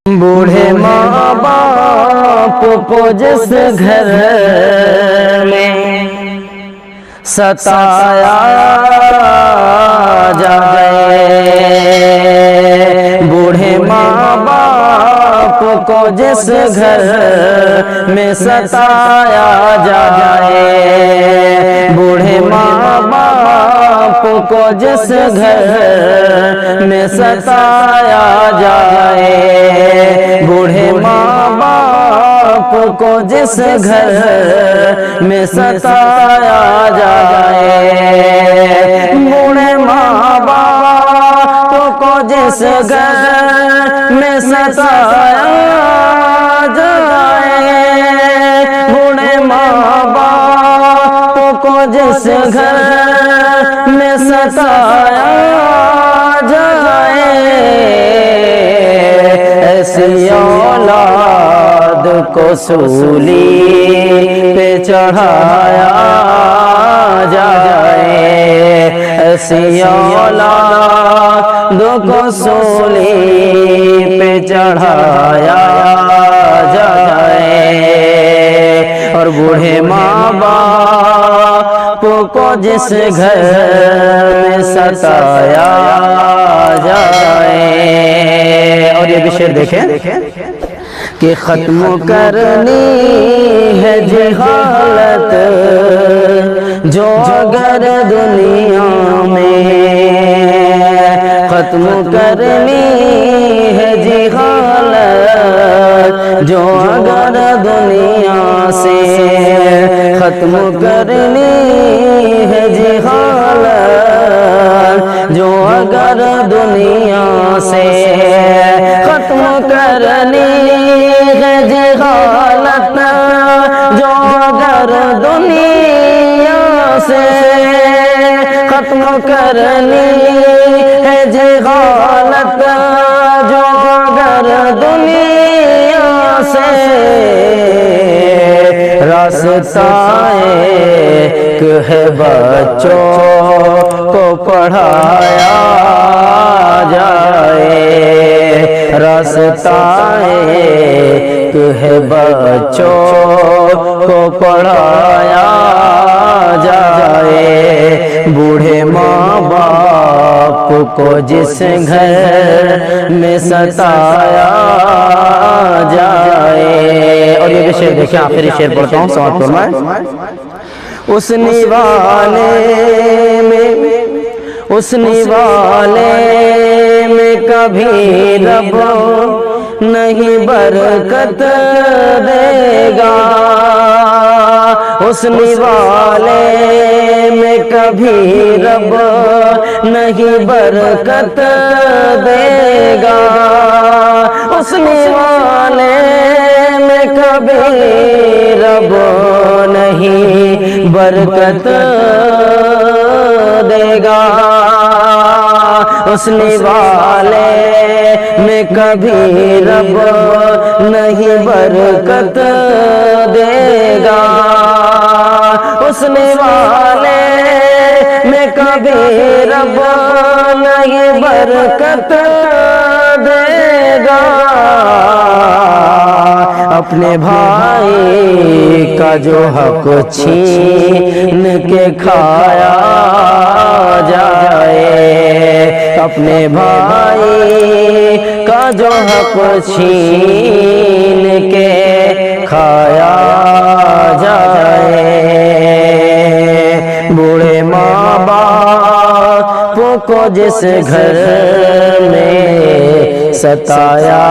बूढ़े माँ बाप को जिस घर में सताया जाए, बूढ़े माँ बाप को जिस घर में सताया जाए, बूढ़े माँ बाप को जिस घर में सताया जाए, बूढ़े माँ बाप को जिस घर में सताया जाए, बूढ़े माँ बाप को जिस घर में सताया जाए, बूढ़े माँ बाप को जिस घर में सताया जाए, ऐसी औलाद को सूली पे चढ़ाया जाए, ऐसी औलाद को सूली पे चढ़ाया जाए, और बूढ़े माँ बाप को जिस घर में सताया जाए। और ये भी शेर देखें कि खत्म करनी है जहालत जो अगर दुनिया में, खत्म करनी है जहालत जो अगर दुनिया से, खत्म करनी है जहालत जो अगर दुनिया से, खत्म करनी है जहालत जो अगर दुनिया से, खत्म करनी है जहालत जो अगर दुनिया से, रास्ता एक है बच्चों को पढ़ाया जाए, रास्ता एक है बच्चों को पढ़ाया जाए, बूढ़े माँ बाप को जिस घर में सताया जाए। और ये भी शेर देखिए, आखिरी शेर पढ़ता हूँ, समाप्त फरमाएं। उस निवाले में, उस निवाले में कभी रब नहीं बरकत देगा, उस निवाले में कभी रब नहीं बरकत देगा, उस निवाले में कभी रब नहीं बरकत देगा, उस निवाले में कभी रब नहीं बरकत देगा, उस निवाले में कभी रब नहीं बरकत देगा, अपने भाई का जो हक छीन के खाया जाए, अपने भाई का जो हक छीन के खाया जाए, बूढ़े माँ बाप को जिस घर में सताया